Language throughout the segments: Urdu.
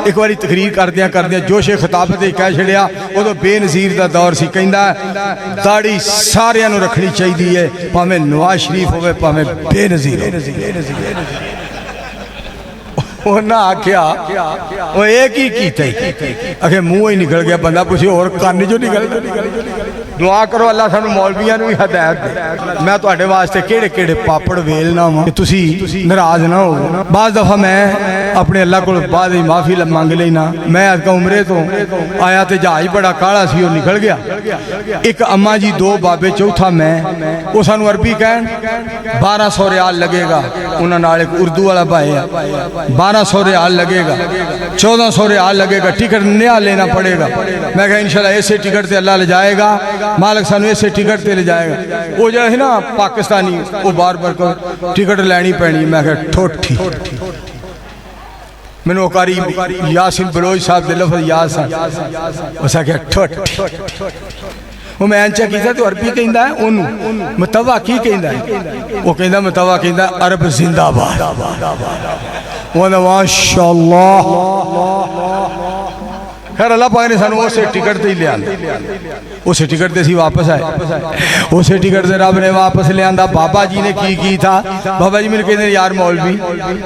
ایک باری تقریر کردیا جوش خطابت کہہ چھڑیا وہ تو بے نظیر دا دور سی کہندا داڑھی سارے نو رکھنی چاہیے ہے پاویں نواز شریف ہوئے پاویں بے نظیر وہ نہ آکھیا وہ ایک ہی کیتا ہی اکھے منہ ہی نکل گیا بندہ پوچھے اور کان جو نکل دعا کرو اللہ سانو مولویاں نو بھی ہدایت دے میں تو اڈے واسطے کیڑے کیڑے پاپڑ ویلنا ہوں کہ تسی ناراض نہ ہو بعض دفعہ میں اپنے اللہ کو بعد ہی معافی مانگ لینا میں آج کا عمرے تو آیا تے جہاز بڑا کاڑا سی اور نکل گیا ایک اماں جی دو بابے چوتھا میں وہ سانو عربی کہن 1200 ریال لگے گا انہاں نال ایک اردو والا بھائی ہے 1200 ریال لگے گا 1400 ریال لگے گا ٹکٹ نیا لینا پڑے گا میں کہا انشاءاللہ ایسے ٹکٹ تے اللہ لے جائے گا مالک سانو ایسے ٹکٹ تے لے جائے گا وہ جو ہے نا پاکستانی وہ بار بار کو ٹکٹ لینی پینی میں کہا ٹھوٹھی میں نے وہ کاری یاسین بلوچ صاحب دے لفظ یاسین اسا کہا ٹھوٹھی وہ میں انچہ کیتا تو عربی کہندہ ہے انہوں متوہ کی کہندہ ہے وہ کہندہ متوہ کہندہ عرب زندہ باد وہ ماشاءاللہ خیر اللہ پاک نے سانو اسے ٹکٹ تے ہی لے آنے اسے ٹکٹ تے سی واپس آئے اسے ٹکٹ تے رب نے واپس لے آندہ بابا جی نے کی تھا بابا جی میرے کہتے ہیں یار مولوی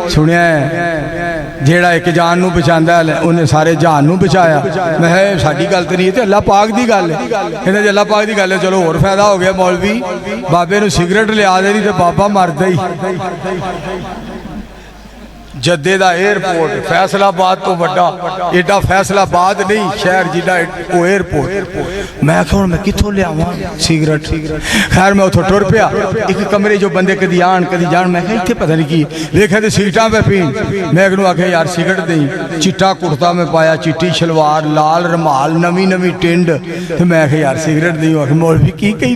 سنیا ہے جیڑا ایک جان نو بچاندہ ہے انہیں سارے جان نو بچایا میں ہے ساڑھی گلتے نہیں ہے اللہ پاک دی گل ہے کہتے ہیں اللہ پاک دی گل ہے چلو اور فائدہ ہو گیا مولوی بابے نو سگریٹ لے آدھے نہیں تو بابا مرد ہی جدے دا ایئرپورٹ فیصل آباد تو بڑا ایڈا فیصل آباد نہیں شہر جیڈا وہ ایئرپورٹ میں کہوں میں کتھوں لے آواں سگریٹ خیر میں اتھو ٹر پیا ایک کمرے جو بندے کدی آن کدی جان میں کہا اتھے پتہ نہیں کی دیکھا تھے سیٹاں پہ پین میں کہوں آکھے یار سگریٹ دیں چٹا کرتا میں پایا چٹی شلوار لال رمال نمی نمی ٹینڈ تو میں کہا یار سگریٹ دیں آکھے مولوی کی کہیں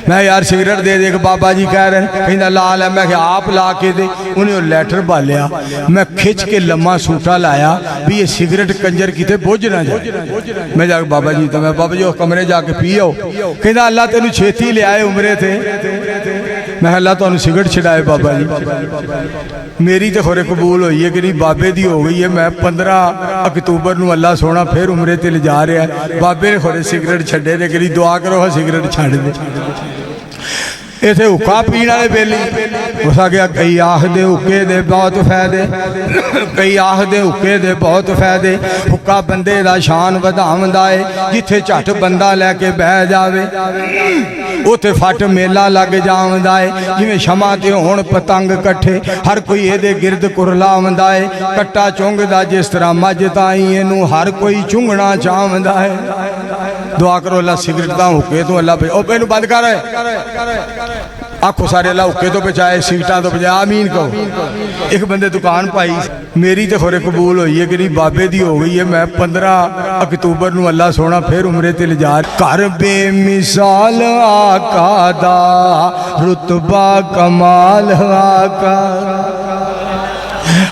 میں یار سگریٹ دے دے کہ بابا جی کہہ رہے ہیں کہیں لال ہے میں کہا آپ لا کے دے انہیں لیٹر بالیا میں کھچ کے لمحہ سوٹا لایا بھی یہ سگریٹ کنجر کی تے بوجھ نہ جائے میں جا کے بابا جی تو میں بابا جی کمرے جا کے پیو کہنا اللہ تینو چھیتی لے آئے عمرے تھے میں اللہ تو انہوں سگریٹ چھڑائے بابا جی میری تے خورے قبول ہوئی ہے کہ نہیں بابے دی ہو گئی ہے میں 15 اکتوبر نو اللہ سونا پھر عمرے تے لے جا رہے ہیں بابے نے خورے سگریٹ چھڑے دے کہ نہیں دعا کرو ہاں سگریٹ چھڑ دے ایسے اکا پینا لے بیلی اسا کیا کئی آہ دے اکے دے بہت فیدے کئی آہ دے اکے دے بہت فیدے اکا بندے دا شان ودام دائے جتھے چاٹ بندہ لے کے بہ جاوے اوتے فٹ میلہ لگ جام دائے جمیں شماتے ہون پتنگ کٹھے ہر کوئی اے دے گرد کرلام دائے کٹا چونگ دا جس طرح مجتائیں انو ہر کوئی چونگنا چام دائے دعا کرو اللہ سگریٹ دا ہوکے تو اللہ پہ او پہنو بند کر رہے آنکھوں سارے اللہ اکے تو بچائے سیٹاں تو بجائے آمین کہو ایک بندے دکان پائی میری تے خورے قبول ہوئی ہے کہ نہیں بابے دی ہو گئی ہے میں 15 اکتوبر نو اللہ سونا پھر عمرے تے لے جا کر بے مثال آقا دا رتبہ کمال آقا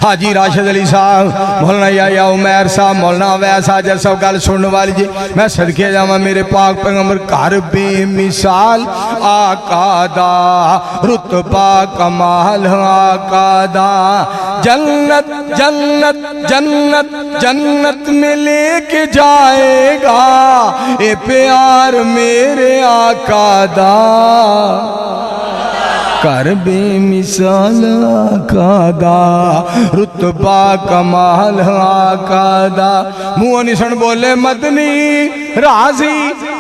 حاجی راشد علی صاحب مولانا یا عمیر صاحب مولانا ویسا جیسا گل سننے والی جی میں صدقے جاواں میرے پاک پیغمبر کر بے مثال آقا دا رتبہ کمال آقا دا جنت جنت جنت جنت میں لے کے جائے گا اے پیار میرے آقا دا کر بے مثال آقا دا رتبہ کمال آقا دا منہ نسن بولے مدنی راضی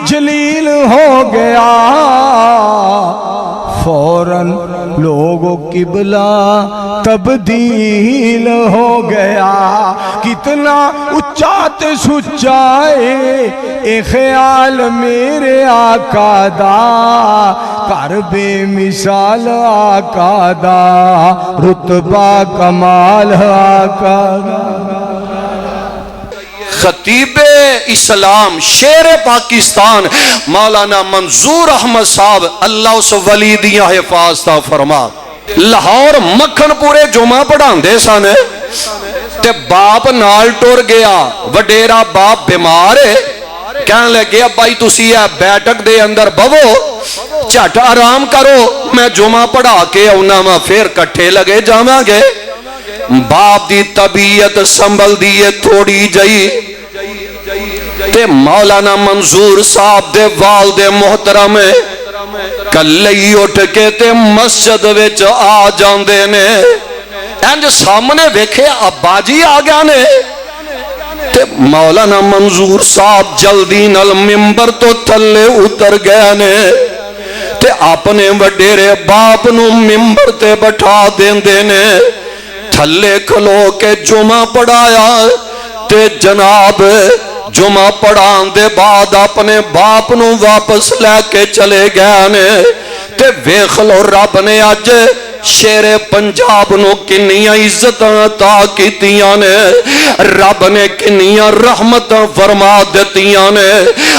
جلیل ہو گیا فوراً لوگوں قبلہ تبدیل ہو گیا کتنا اچات سچائے اے خیال میرے آقا دا کر بے مثال آقا دا رتبہ کمال آقا دا خطیب اسلام شیر پاکستان مولانا منظور احمد صاحب اللہ اس ولی دیاں حفاظتہ فرما لاہور مکھن پورے جمعہ پڑھان دے سانے تے باپ نال ٹور گیا وڈیرا باپ بیمار ہے کہنے لگے بھائی تسی ہے بیٹھک دے اندر بھو چٹ آرام کرو میں جمعہ پڑھا کے اونا میں پھر کٹھے لگے جاما گے باپ دی طبیعت سنبھل دیئے تھوڑی جئی تے مولانا منظور صاحب دے والد محترم کلے ہی اٹھ کے تے مسجد وچ آ جاندے نے انج سامنے ویکھے ابا جی آ گیا نے تے مولانا منظور صاحب جلدی نال ممبر تو تھلے اتر گئے نے تے اپنے وڈیرے باپ نو ممبر تے بٹھا دیندے نے تھلے کھلو کے جمعہ پڑھایا تے جناب جمعہ پڑھان دے بعد اپنے باپ نو واپس لے کے چلے گئے نے تے ویکھ لو رب نے اج شیر پنجاب نو کنیاں عزتاں عطا کیتیاں نے رب نے کنیاں رحمتاں فرما دتیاں نے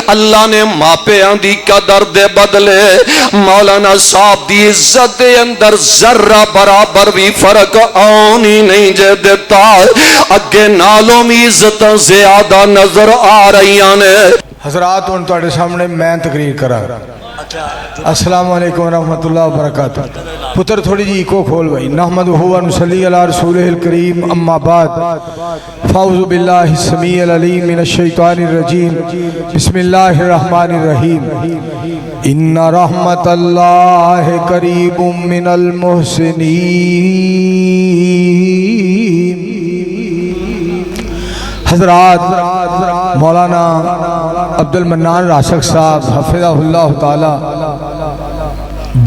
اللہ نے ماپیاں دی قدر دے بدلے مولانا صاحب دی عزت دے اندر ذرہ برابر بھی فرق آنی نہیں جے دیتا اگے نالوں بھی عزتاں زیادہ نظر آ رہیاں نے حضرات ان تواڈے سامنے میں تقریر کرا السلام علیکم ورحمۃ اللہ وبرکاتہ پتر تھوڑی جی کو کھول بھائی نحمدہ و نصلی علی رسولہ الکریم اما بعد فاعوذ باللہ السمیع العلیم من الشیطان الرجیم بسم اللہ الرحمن الرحیم ان رحمت اللہ قریب من المحسنین حضرات مولانا عبد المنان راشق صاحب حفظہ اللہ تعالی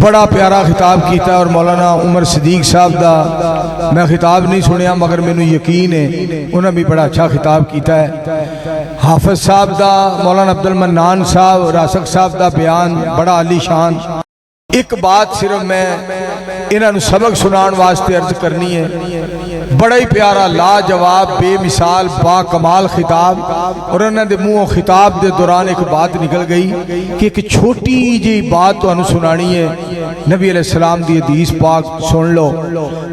بڑا پیارا خطاب کیتا ہے اور مولانا عمر صدیق صاحب دا میں خطاب نہیں سنیا مگر میں یقین ہے انہوں بھی بڑا اچھا خطاب کیتا ہے حافظ صاحب دا مولانا عبد المنان صاحب راشق صاحب دا بیان بڑا عالی شان ایک بات صرف میں انہوں سبق سنان واسطے عرض کرنی ہے بڑا ہی پیارا لاجواب بے مثال با کمال خطاب اور انہوں نے منہ خطاب دے دوران ایک بات نکل گئی کہ ایک چھوٹی جی بات تو انہوں سنانی ہے نبی علیہ السلام دی حدیث پاک سن لو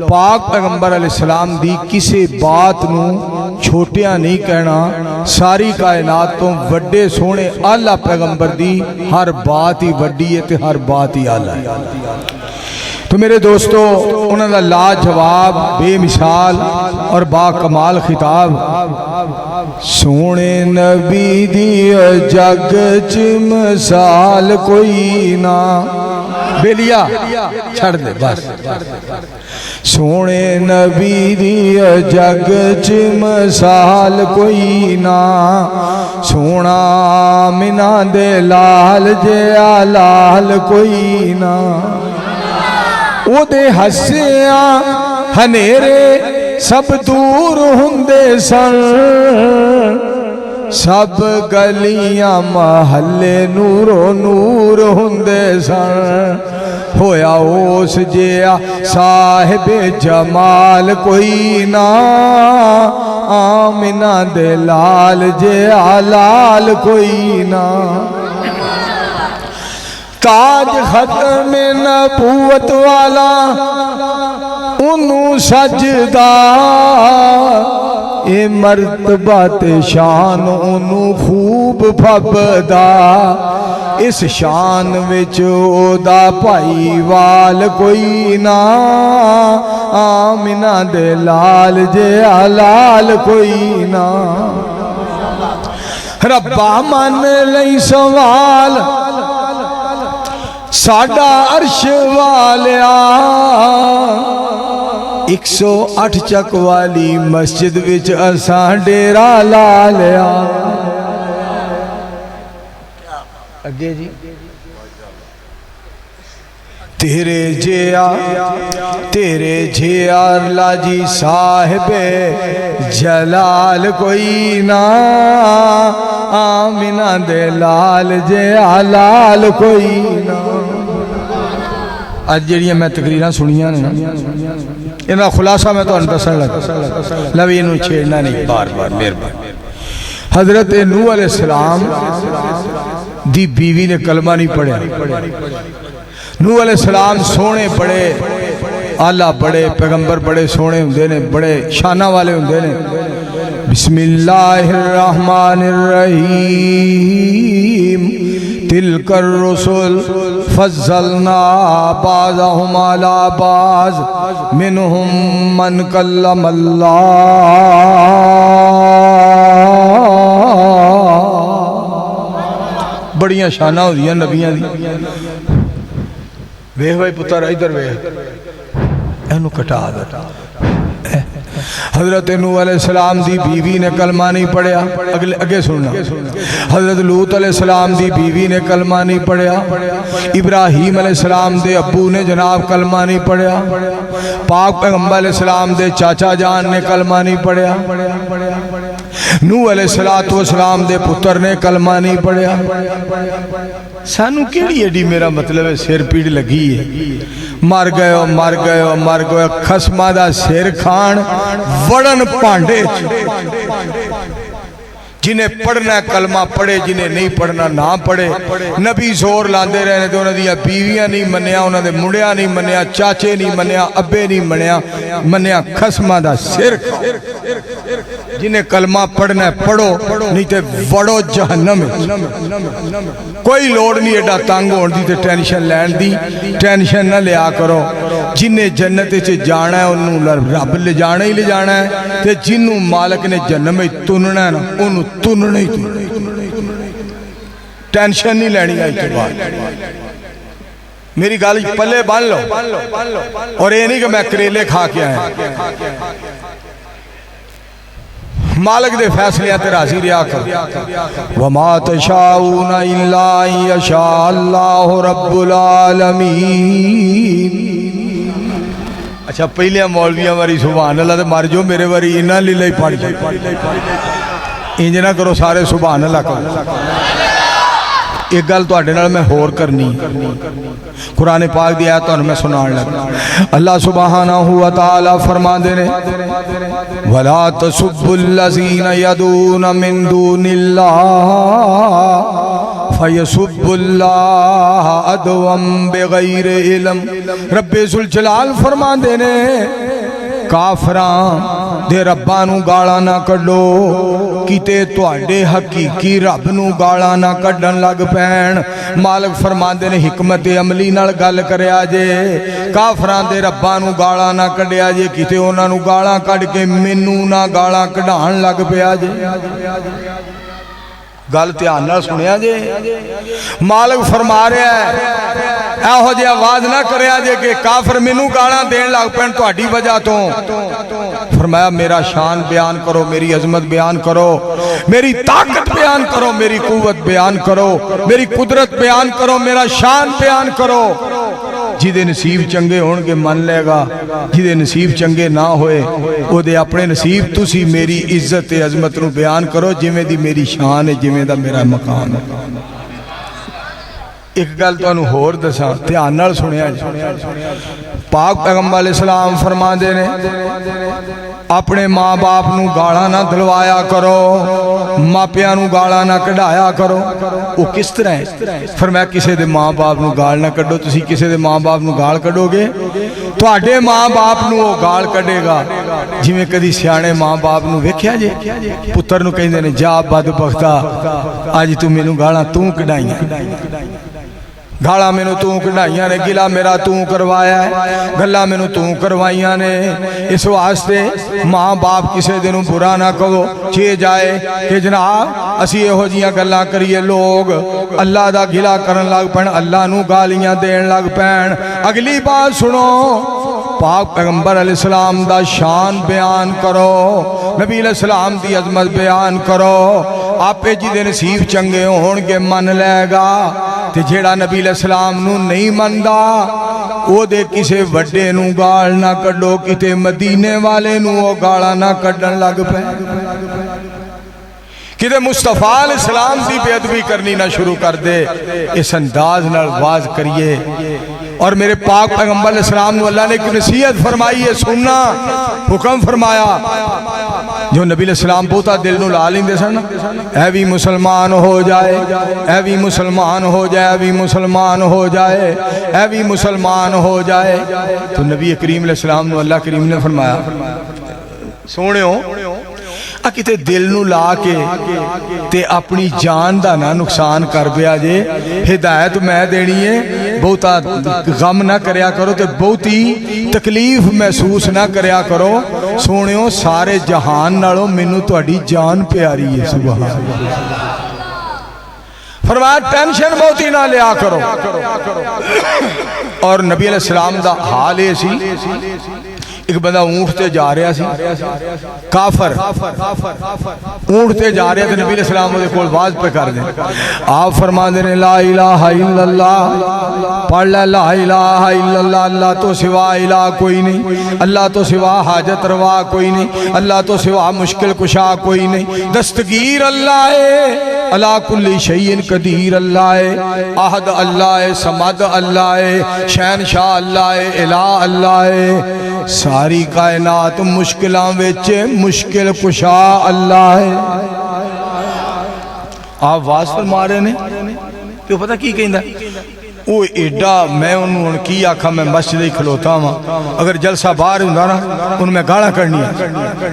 پاک پیغمبر علیہ السلام دی کسی بات نو چھوٹیاں نہیں کہنا ساری کائنات تو وڈے سونے اعلیٰ پیغمبر دی ہر بات ہی وڈی ہے تے ہر بات ہی اعلیٰ ہے تو میرے دوستو انہوں نے لاجواب بے مثال اور با کمال خطاب سونے نبی دی جگ چ مثال کوئی نہ بیلیا چھڑ دے بس سونے نبی دی جگ چ مثال کوئی نہ سونا منا دے لال جیا لال کوئی نہ او دے ہسیاں ہنیرے سب دور ہندے سن سب گلیاں محلے نورو نور ہندے سن ہویا اس جیا صاحب جمال کوئی نہ آمنہ دے لال جیا لال کوئی نہ تاج ختم نبوت والا انہوں سجدہ اے مرتبہ تے شان انہوں خوب پھبدا اس شان وچ اودا بھائی وال کوئی نہ آمنہ دے لال جیا لال کوئی نہ ربا من لئی سوال ساڈا عرش والیا 108 چک والی مسجد وچ اساں ڈیرا لا لیا اگے جی تیرے جیا اللہ جی صاحب جلال کوئی نہ آمنہ دے لال جیا لال کوئی نہ آج جڑیاں میں تقریریں سنیاں نے انہاں خلاصہ میں تو دسن لگا لوی انہوں چھیڑنا نہیں بار بار مہربانی حضرت نوح علیہ السلام دی بیوی نے کلمہ نہیں پڑھا نوح علیہ السلام سونے بڑے آلہ بڑے پیغمبر بڑے سونے ہوندے نے بڑے شانہ والے ہوندے نے بسم اللہ الرحمن الرحیم تلک الرسل فضلنا بعضهم على بعض منهم من کلم اللہ۔ بڑیاں شانہ ہو دیا نبیاں دی۔ ویخ بھائی پتر ادھر ویخ، اینو کٹا دا۔ حضرت نوح علیہ السلام دی بیوی نے کلمہ نہیں پڑھیا، اگے سننا، حضرت لوط علیہ السلام دی بیوی نے کلمہ نہیں پڑھیا، ابراہیم علیہ السلام دے ابو نے جناب کلمہ نہیں پڑھیا، پاک پیغمبر علیہ السلام دے چاچا جان نے کلمہ نہیں پڑھیا، نوح علیہ السلام دے پتر نے کلمہ نہیں پڑھیا۔ سانو کیڑی ایڈی میرا مطلب ہے سر پیڑ لگی ہے، مر گئے ہو مر گئے ہو مر گئے ہو، خسمہ دا سر کھان وڑن پانڈے، جنہیں پڑھنا ہے کلمہ پڑھے، جنہیں نہیں پڑھنا نہ پڑھے۔ نبی زور لاندے رہنے تو انہوں نے بیویاں نہیں منیا، انہوں نے مڑیا نہیں منیا، چاچے نہیں منیا، ابے نہیں منیا، خسمہ دا سر کھاؤ۔ جنہیں کلمہ پڑھنا ہے پڑھو، نہیں تے وڑو جہنم۔ کوئی لوڑ نہیں ایڈا تانگ ہون دی تے ٹینشن لین دی، ٹینشن نہ لیا کرو۔ جنہیں جنت سے جانا ہے انہوں رب لے جانا ہی لے جانا ہے، تے جنہوں مالک نے جنم میں تننا ہے نا انہوں تننا ہی تننا، ٹینشن نہیں لینی آئی کے بعد۔ میری گال پلے بان لو، اور یہ نہیں کہ میں کریلے کھا کے آئے، مالک دے فیصلے آتے راضی رہا کر۔ وَمَا تَشَاءُونَ إِلَّا أَن يَشَاءَ اللَّهُ رَبُّ الْعَالَمِينَ۔ اچھا پہلے مولویاں واری سبحان اللہ تے مر جو، میرے واری انہاں لیلہ ہی پڑھ جائے، انج نہ کرو سارے سبحان اللہ کرو۔ ایک گل تو اڈے نال میں ہور کرنی، قرآن پاک دی آیت تو میں سنان لگا۔ اللہ سبحانہ و تعالی فرما دے نے وَلَا تَسُبُّوا الَّذِينَ يَدْعُونَ مِن دُونِ اللَّهِ فَيَسُبُّوا اللَّهَ عَدْوًا بِغَيْرِ عِلْمٍ۔ رب ذوالجلال فرما دے نے کافراں دے ربانوں گالا نہ کڈو، کیتے تواڈے حقیقی رب نو گالا نہ کڈن لگ پین۔ مالک فرماندے نے حکمت عملی نال گل کریا جے، کافراں دے ربانوں گالا نہ کڈیا جے، کیتے انہاں نو گالا کڈ کے مینوں نہ گالا کڈان لگ پیا جے۔ گل دھیان نال سنیا جے، مالک فرما رہا ہے ایہو جی آواز نہ کریا جے کہ کافر مینوں گالاں دین لگ پین تہاڈی وجہ تو۔ فرمایا میرا شان بیان کرو، میری عظمت بیان کرو، میری طاقت بیان کرو، میری قوت بیان کرو، میری قدرت بیان کرو، میرا شان بیان کرو۔ جدے نصیب چنگے ہون گے من لے گا، جدے نصیب چنگے نہ ہوئے او دے اپنے نصیب تسی میری عزت عظمت نو بیان کرو، جویں دی میری شان ہے، جویں دا میرا مقام ہے۔ ایک گل تو انہوں ہور دساں دھیان نال سنیا جی۔ پاک پیغمبر علیہ السلام فرما دے نے اپنے ماں باپ نو گالا نہ دلوایا کرو، ماپیاں نو گالا نہ کڈایا کرو۔ وہ کس طرح ہے؟ فرمایا کسے دے ماں باپ نو گال نہ کڈو، تسی کسے دے ماں باپ نو گال کڈو گے تو آڈے ماں باپ نو وہ گال کڈے گا۔ جی میں کدی سیانے ماں باپ نو ویکھیا جے، پتر نو کہیں دینے جا بدبختا آج تو میں نو گالا توں کڈائیاں، گالا میں نو توں کڈائیاں نے، گلا میرا توں کروایا ہے، گلا میں نو توں کروائیاں نے۔ اس واسطے ماں باپ کسے دنوں برا نہ کہو، چھے جائے کہ جناب اسی ہو جیاں گلا کریے لوگ اللہ دا گلا کرن لگ پین، اللہ نو گالیاں دین لگ پین۔ اگلی بات سنو، پاک پیغمبر علیہ السلام دا شان بیان کرو، نبی علیہ السلام دی عظمت بیان کرو، آپے جی دے نصیب چنگے ہون کے من لے گا۔ تے جیڑا نبی علیہ السلام نو نہیں مندہ او دے کسے وڈے نو گال نہ کڈو، کتے مدینے والے نو او گالا نہ کڈن لگ پہ، کتے مصطفیٰ علیہ السلام دی بے ادبی کرنی نہ شروع کر دے۔ اس انداز نال واز کریے۔ اور میرے پاک پیغمبر علیہ السلام نو اللہ نے ایک نصیحت فرمائی ہے، سننا حکم فرمایا۔ جو نبی علیہ السلام بہتا دل نو لا لیندے سن، اے بھی مسلمان ہو جائے، اے بھی مسلمان ہو جائے، اے بھی مسلمان ہو جائے، اے بھی مسلمان ہو جائے۔ تو نبی کریم علیہ السلام نو اللہ کریم نے فرمایا سونے ہو کتے دل نو لا کے تے اپنی جان دا نہ نقصان کر بیا جے ہدایت میں دینی ہے بہتا غم نہ کریا کرو تے بہتی تکلیف محسوس نہ کریا کرو سونیو سارے جہان نالوں مینوں تہاڈی جان پیاری ہے سبحان اللہ فرمایا ٹینشن بہتی نہ لیا کرو اور نبی علیہ السلام دا حال یہ سی ایک بندہ اونٹ تے جا رہا سی کافر اونٹ تے جا رہا تھے نبی علیہ السلام دے کول واز پہ کر دیں آپ فرما دے لا الہ الا اللہ پڑھ لے لا الہ الا اللہ اللہ تو سوا الہ کوئی نہیں اللہ تو سوا حاجت روا کوئی نہیں اللہ تو سوا مشکل کشا کوئی نہیں دستگیر اللہ ہے اللہ کل شیء قدیر اللہ ہے احد اللہ ہے صمد اللہ ہے شہنشاہ اللہ ہے الہ اللہ ہے ساری کائنات مشکلاں وچ مشکل کشا اللہ ہے آپ واز فرما رہے ہیں تو پتہ کی کہندا وہ ایڈا میں انہوں کی آکھا میں مسجد ہی کھلوتا ہوں اگر جلسہ باہر ہوں نا ان میں گاڑا کرنی ہے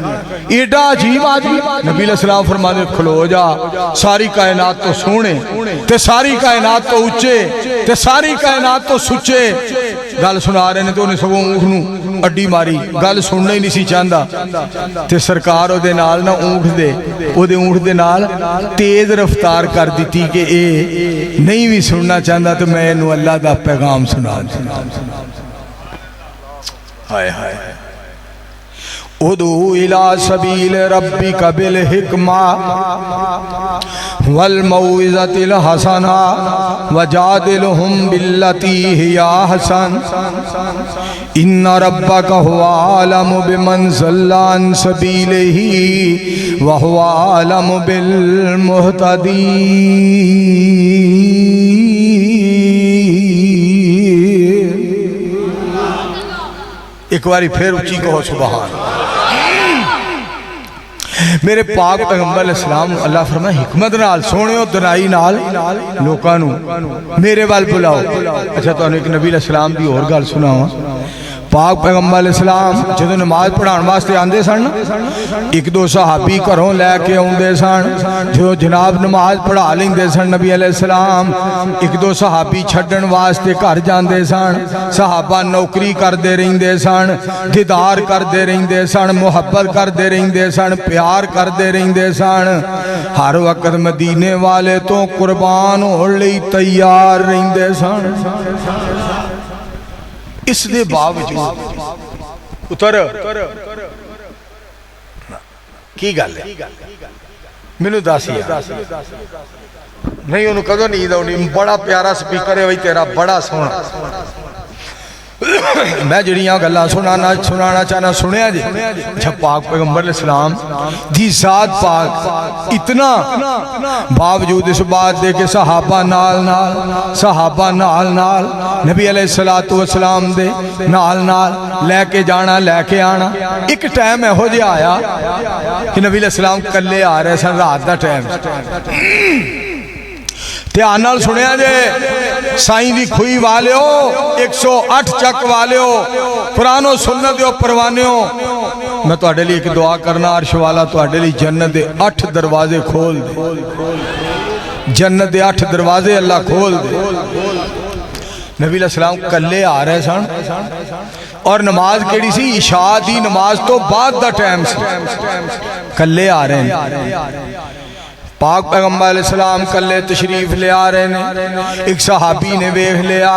ایڈا عجیب آدمی نبی علیہ السلام فرمانے کھلو جا ساری کائنات تو سونے تے ساری کائنات تو اچھے تے ساری کائنات تو سچے گل سنا رہے ہیں تو انہیں سبوں اونٹنوں اڈی ماری گل سننا ہی نہیں سی چاہندا تے سرکار او دے نال نا اونٹ دے نال تیز رفتار کر دیتی کہ اے نہیں بھی سننا چاہندا تو میں انہوں اللہ دا پیغام سنا دیں ہائے ہائے ادعو الى سبیل ربک بالحکمہ والموعظۃ الحسنہ وجادلہم باللتی ہی احسن ان ربک هو اعلم بمن ضل عن سبیلہ وهو اعلم بالمہتدین ایک باری پھر اچھی کہو سبحان میرے پاک پیغمبر علیہ السلام اللہ فرمائے حکمت نال سونے و دنائی نال لوکانو میرے وال بلاؤ اچھا تو ایک نبی علیہ السلام دی اور گل سنا ہوا پاک پیغمبر علیہ السلام جدو نماز پڑھان واسطے آندے سن ایک دو صحابی گھروں لے کے آندے سن جو جناب نماز پڑھا لیندے سن نبی علیہ السلام ایک دو صحابی چھڈن واسطے گھر جاندے سن صحابہ نوکری کردے رہندے سن دیدار کردے رہندے سن محبت کردے رہندے سن پیار کردے رہندے سن ہر وقت مدینے والے تو قربان ہونے لئی تیار رہندے سن اس دے باوجود اتر کی گل ہے مینوں دسی نہیں انہوں کدو نیند آنی بڑا پیارا سپیکر ہے وہی تیرا بڑا سونا میں جڑیاں گلاں سنانا چاہنا سنیا جی اچھا پاک پیغمبر علیہ السلام دی ذات پاک اتنا باوجود اس بات دے کہ صحابہ نال نبی علیہ السلام دے نال لے کے جانا لے کے آنا ایک ٹائم ہے ہو جی آیا کہ نبی علیہ السلام کلے آ رہے سن رات دا ٹائم دھیان نال سنیا جے سائیں دی کھوئی والے ہو 108 چک والے ہو قرآن و سنت دے پروانے ہو میں تواڈے لیے ایک دعا کرنا عرش والا تواڈے لیے جنت دے 8 دروازے کھول دے جنت دے 8 دروازے اللہ کھول دے نبی علیہ السلام کلے آ رہے سن اور نماز کیڑی سی عشاء دی نماز تو بعد دا ٹائم سی کلے آ رہے ہیں پاک پیغمبر علیہ السلام کلے تشریف لے آ رہے ہیں ایک صحابی نے ویکھ لیا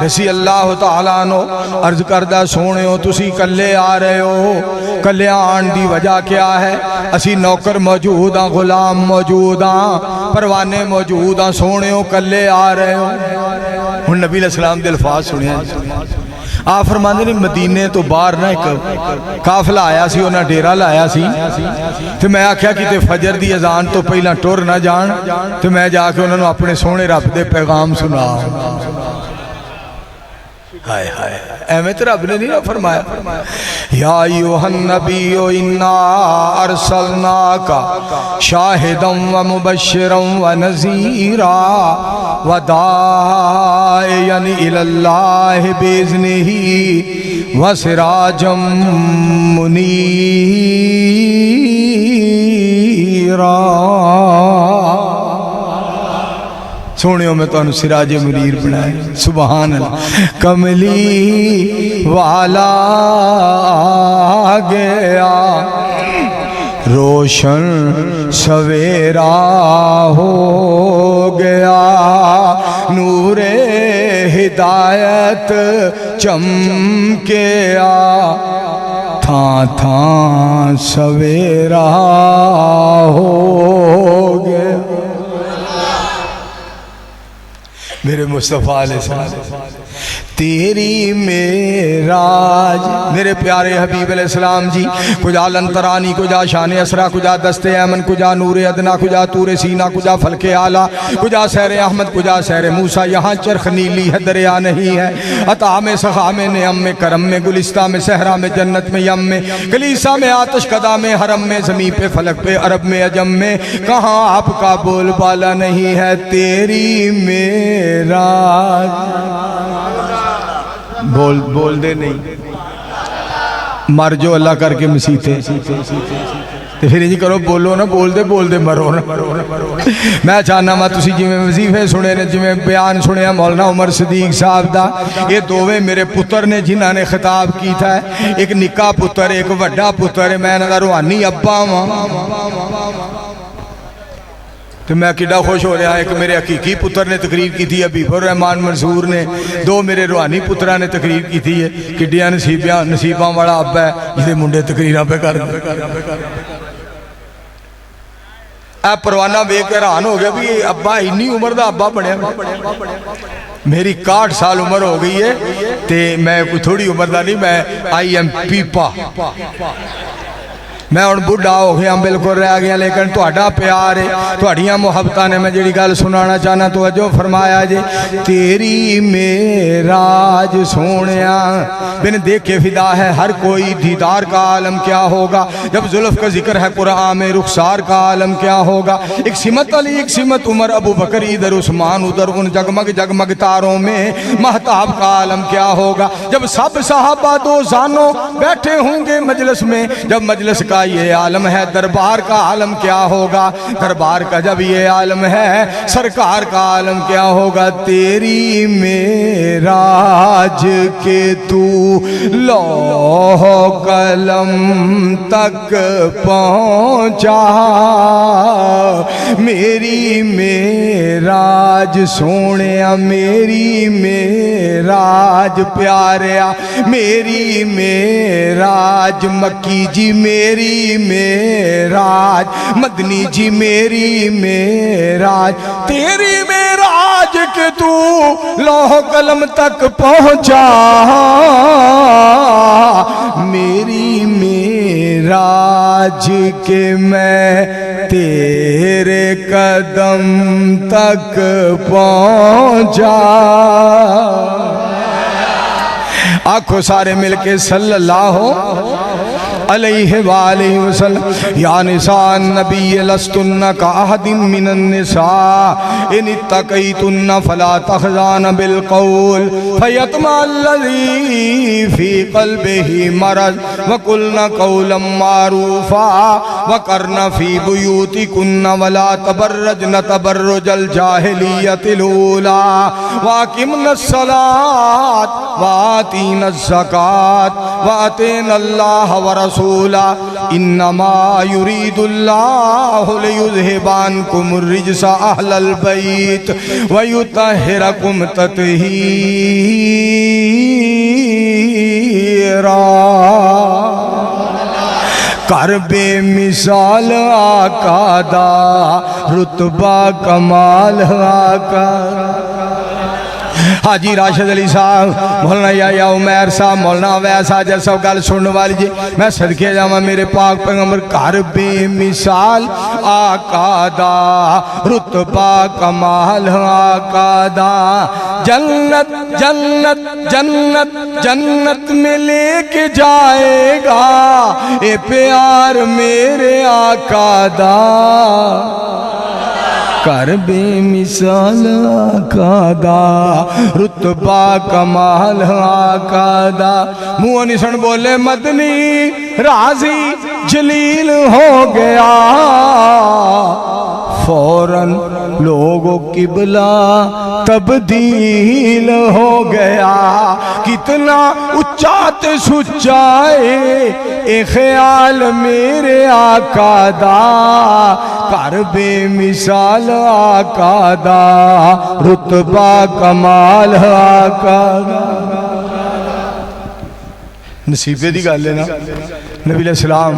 رسی اللہ تعالیٰ عنہ عرض کردہ سونے ہو تسی کلے آ رہے ہو کلے آن دی وجہ کیا ہے اسی نوکر موجود ہیں غلام موجود ہیں پروانے موجود ہیں سونے ہو کلے آ رہے ہو نبی علیہ السلام دے الفاظ سنیا آپ فرماندے نے مدینے تو باہر نہ ایک قافلہ آیا سی انہاں ڈیرا لایا سی تو میں آکھیا کہ تے فجر دی اذان تو پہلا ٹور نہ جان تو میں جا کے انہوں نے اپنے سونے رب دے پیغام سنا ہائے ہائے احمد رب نے نہیں فرمایا یا ایوہ النبی انا ارسلناکا شاہدا و مبشرا و نذیرا و داعیا الاللہ باذنہ و سراجا منیرا سونیوں میں تو سراج منیر بنائے سبحان اللہ کملی والا آ گیا روشن سویرا ہو گیا نور ہدایت چمکیا تھاں تھاں سویرا ہو گیا میرے مصطفیٰ علیہ السلام تیری معراج میرے پیارے حبیب علیہ السلام جی کجا لنترانی کجا شان اسرا کجا دست ایمن کجا نور ادنا کجا تور سینہ کجا فلک اعلیٰ کجا سیر احمد کجا سیر موسیٰ یہاں چرخ نیلی ہے دریا نہیں ہے عطا میں سخا میں نعم میں کرم میں گلستہ میں صحرا میں جنت میں یم میں کلیسا میں آتش کدا میں حرم میں زمین پہ فلک پہ عرب میں عجم میں کہاں آپ کا بول بالا نہیں ہے تیری معراج بول دے نہیں مر جو اللہ کر کے مسیتے پھر جی کرو بولو نا بول دے مرو نا میں چاہنا ماں تسی جی میں وظیفے سنے نے جی میں بیان سنے ہیں مولانا عمر صدیق صاحب دا یہ دوویں میرے پتر نے جنہاں نے خطاب کی تھا ایک نکا پتر ایک وڈا پتر میں نہ روحانی ابا ماں تو میں کڈا خوش ہو رہا ہے کہ میرے حقیقی پتر نے تقریر کی تھی حبیب الرحمان منصور نے دو میرے روحانی پترہ نے تقریر کی تھی کڈیاں نصیباں والا ابا ہے جسے منڈے تقریرہ پہ کر اے پروانہ بے کے حیران ہو گیا بھی ابا انی عمر دا ابا بڑھیا میری 61 سال عمر ہو گئی ہے تے میں کوئی تھوڑی عمر دا نہیں میں آئی ایم پیپا میں ان بڑھا ہو گیا بالکل رہ گیا لیکن تہاڈا پیار ہے تہاڈیاں محبتاں نے میں جڑی گل سنانا چاہنا توجہ فرمایا جے تیری معراج سونیا بن دیکھے فدا ہے ہر کوئی دیدار کا عالم کیا ہوگا جب زلف کا ذکر ہے قرآن میں رخسار کا عالم کیا ہوگا ایک سمت علی ایک سمت عمر ابو بکر ادھر عثمان ادھر ان جگمگ جگمگ تاروں میں مہتاب کا عالم کیا ہوگا جب سب صحابہ دو زانوں بیٹھے ہوں گے مجلس میں جب مجلس کا یہ عالم ہے دربار کا عالم کیا ہوگا دربار کا جب یہ عالم ہے سرکار کا عالم کیا ہوگا تیری معراج کے تو لوح قلم تک پہنچا میری معراج سونیا میری معراج پیاریا میری معراج مکی جی میری معراج مدنی جی میری معراج تیری معراج کے تو لوح قلم تک پہنچا میری معراج کے میں تیرے قدم تک پہنچا آنکھوں سارے مل کے صلی اللہ علیہ وآلہ وسلم یا نساء النبی لستن کا احد من النساء ان اتقیتن فلا تخزان بالقول فیطمع الذی فی قلبہ مرض وقلن قولا معروفا وقرن فی بیوتکن ولا تبرجن تبرج الجاہلیت الاولا واقمن الصلاة وآتین الزکاة وآتین اللہ ورسولہ انما يريد الله ليذهب عنكم الرجس اهل البيت ويطهركم تطهيرا کر بے مثال آقا دا رتبہ کمال آقا حاجی راشد علی صاحب مولانا یا عمیر صاحب مولانا ویسا جیسا گل سننے والی جی میں صدقے جاواں میرے پاک پیغمبر گھر بے مثال آقا دا رتبہ کمال آقا دا جنت جنت جنت جنت میں لے کے جائے گا اے پیار میرے آقا دا کر بے مثال آقا دا رتبہ کمال آقا دا منہ نسن بولے مدنی راضی جلیل ہو گیا فوراً لوگوں قبلہ تبدیل ہو گیا کتنا اچات سچائے اے خیال میرے آقا دا کر بے مثال آقا دا رتبہ کمال آقا دا نصیبے دی گل ہے نا نبی علیہ السلام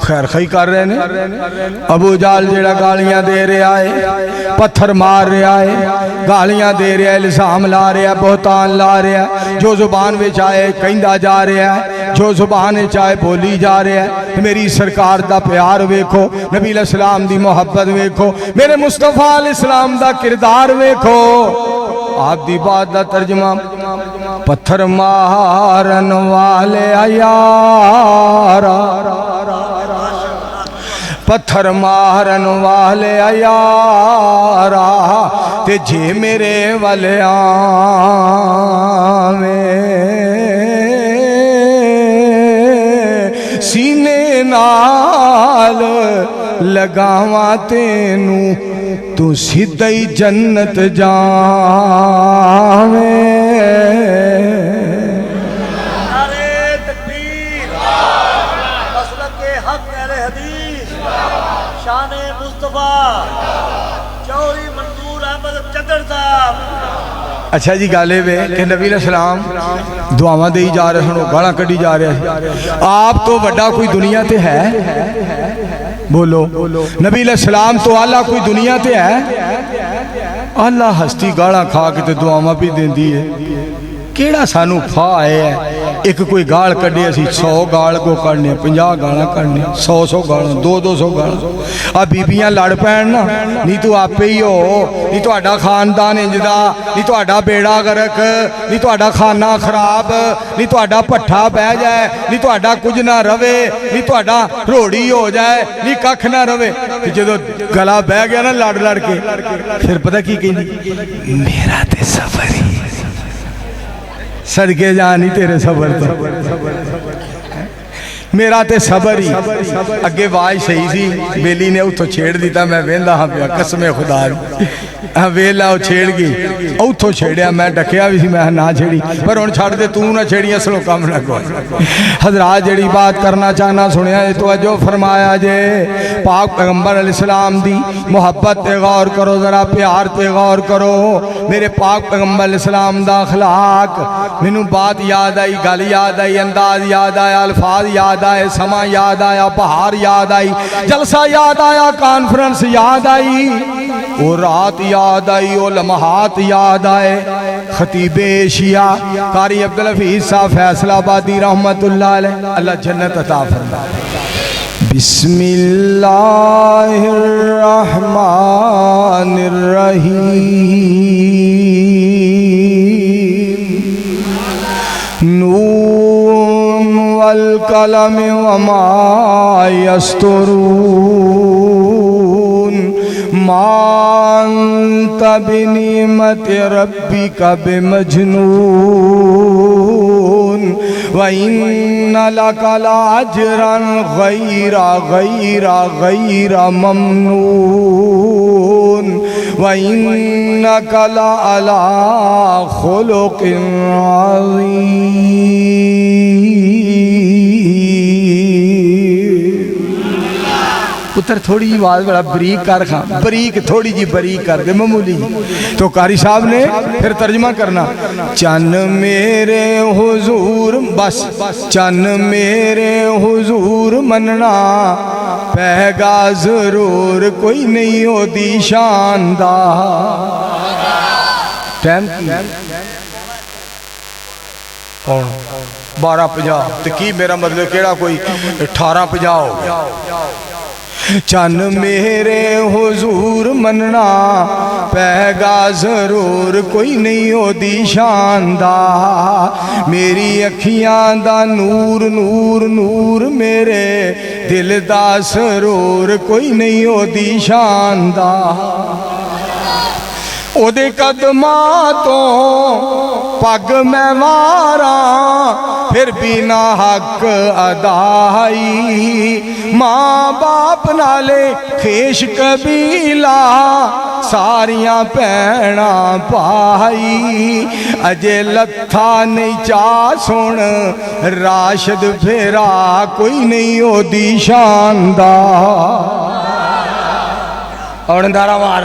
خیر خی کر رہے ہیں ابو جال جیڑا گالیاں دے رہا ہے پتھر مار رہا ہے گالیاں دے رہا ہے الزام لا رہا ہے بہتان لا رہا ہے جو زبان میں چاہے کہندا جا رہا ہے جو زبان میں چاہے بولی جا رہا ہے میری سرکار دا پیار ویکھو نبی علیہ السلام دی محبت ویکھو میرے مصطفیٰ علیہ السلام دا کردار ویکھو آپ دی بات دا ترجمہ پتھر مارن والے یارا پتھر مارن والے یارا تے جے میرے والے آویں سینے نال لگاواں تینوں تو سیدھائی جنت جاویں اچھا جی گالے بے کہ نبی علیہ السلام دعاواں دے ہی جا رہے ہیں گالاں کڑی جا رہے ہیں آپ تو بڑا کوئی دنیا تے ہے بولو نبی علیہ السلام تو اللہ کوئی دنیا تے ہے اللہ ہستی گالاں کھا کے تے دعاواں بھی دین دی ہے کیڑا سانو پھا ہے ایک کوئی گال کڑے اسی 100 گال کو کرنے 50 گالاں کرنے 100 گالاں 200 گالاں اب بیبیاں لڑ پین نا نہیں تو آپ ہی ہو نہیں تو آڈا خاندان انجدہ نہیں تو آڈا بیڑا غرق نہیں تو آڈا خانہ خراب نہیں تو آڈا پٹھا بہ جائے نہیں تو آڈا کچھ نہ روے نہیں تو آڈا روڑی ہو جائے نہیں ککھ نہ روے جدو گلا بہ گیا نا لڑ لڑ کے پھر پتہ کی کہیں میرا تے سفری صدقے جانی تیرے صبر تو میرا تے صبر ہی اگے واج صحیح سی بیلی نے اتھو چھیڑ دیتا میں ویندہ ہاں پیا قسم خدا ویلا وہ چھیڑ گئی اتھو چھیڑیا میں ڈکیا بھی سی میں نہ چھیڑی پر ان چھاڑ دے تو نہ چھیڑی اصلوں کام نہ کوئی حضرات جڑی بات کرنا چاہنا سنیا توجہ فرمایا جے پاک پیغمبر علیہ السلام دی محبت تے غور کرو ذرا پیار تے غور کرو میرے پاک پیغمبر علیہ السلام دا اخلاق مینوں بات یاد آئی گل یاد آئی انداز یاد آیا الفاظ یاد آئے سما یاد آیا پہاڑ یاد آئی جلسہ یاد آیا کانفرنس یاد آئی وہ رات یاد آئی وہ لمحات یاد آئے خطیب ایشیا قاری عبدالحفیظ صاحب فیصل آبادی رحمت اللہ علیہ اللہ جنت عطا فرمائے بسم اللہ الرحمن الرحیم نون والقلم وما يسطرون ما انت بنعمت ربك بمجنون وإن لك لأجرا غير ممنون وإنك لعلى خلق عظيم پتر تھوڑی جی آواز بڑا بریک کر خان بریک تھوڑی جی بریک کر دے معمولی تو قاری صاحب نے پھر ترجمہ کرنا چن میرے حضور بس چن میرے حضور مننا پہگا ضرور کوئی نہیں ہو دی شاندار ٹائم کی 12:50 تکی میرا مطلب کیڑا کوئی 18:50 ہو گیا چن میرے حضور مننا پہگا ضرور کوئی نہیں ہو دی شاندار میری اکھیاں دا نور نور نور میرے دل دا سرور کوئی نہیں ہو دی شاندار ਉਹਦੇ ਕਦਮਾਂ ਤੋਂ ਪੱਗ ਮੈਂ ਵਾਰਾਂ ਫਿਰ ਬਿਨਾ ਹੱਕ ਅਦਾਈ ਮਾਂ ਬਾਪ ਨਾਲੇ ਖੇਸ਼ ਕਬੀਲਾ ਸਾਰੀਆਂ ਭੈਣਾਂ ਭਾਈ ਅਜੇ ਲੱਥਾ ਨਹੀਂ ਚਾ ਸੁਣ ਰਾਸ਼ਦ ਫੇਰਾ ਕੋਈ ਨਹੀਂ ਉਹਦੀ ਸ਼ਾਨ ਦਾ ਔਰ ਨਾਰਾ ਮਾਰ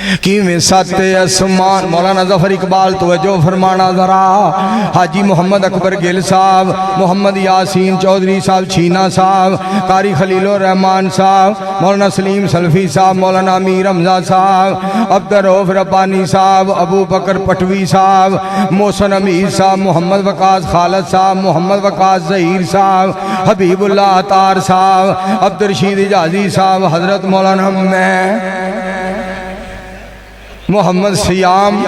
میں سات اسمان مولانا ظفر اقبال توجہ فرمانا ذرا حاجی محمد اکبر گل صاحب محمد یاسین چودھری صاحب چھینا صاحب قاری خلیل الرحمان صاحب مولانا سلیم سلفی صاحب مولانا امیر حمزہ صاحب عبدالرؤف ربانی صاحب ابو بکر پٹوی صاحب محسن امیر صاحب محمد وقاص خالد صاحب محمد وقاص ظہیر صاحب حبیب اللہ عطار صاحب عبدالرشید حجازی صاحب حضرت مولانا محمد سیام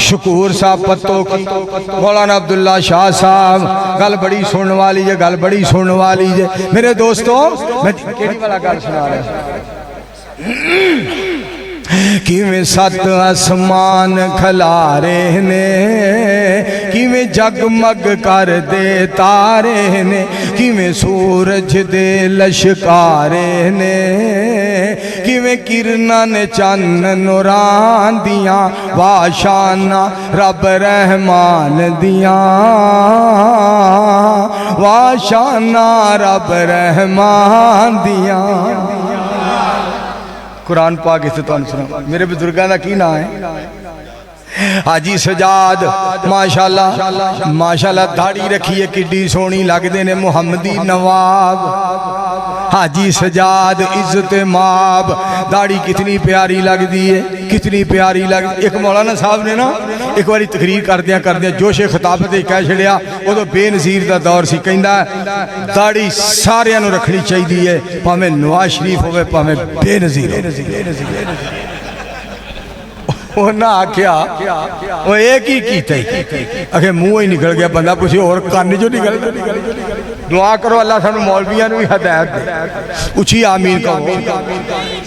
شکور صاحب پتو کی مولانا عبداللہ شاہ صاحب گل بڑی سننے والی جے گل بڑی سننے والی جے میرے دوستو میں کیڑی والا گل سنا رہا کیویں سات آسمان کھلارے نے کیویں جگمگ کر دے تارے نے کیویں سورج دے لشکارے نے کیویں کرناں نے چن نوران دیاں واشانہ رب رحمان دیاں واشانہ رب رحمان دیاں قرآن پاک اس تو سنا میرے بزرگاں دا کی نا ہے حاجی سجاد ماشاءاللہ دھاڑی رکھیے کڈی سونی لگ دے نے محمدی نواب حاجی سجاد عزت ماب داڑھی کتنی پیاری لگ دیئے کتنی پیاری لگ دیئے ایک مولانا صاحب نے نا ایک باری تقریر کر دیا جوش خطابت ہی کہہ چھڑیا وہ تو بے نظیر دا دور سی کہندہ داڑھی سارے انہوں رکھنی چاہی دیئے پاہمیں نواز شریف ہوئے پاہمیں بے نظیر وہ نہ آکھیا وہ ایک ہی کیتا ہی اگر منہ ہی نکل گیا بندہ پوچھے اور کان جو نکل گیا دعا کرو اللہ سانو مولویاں نوی ہدایت دے اچھی آمین کہو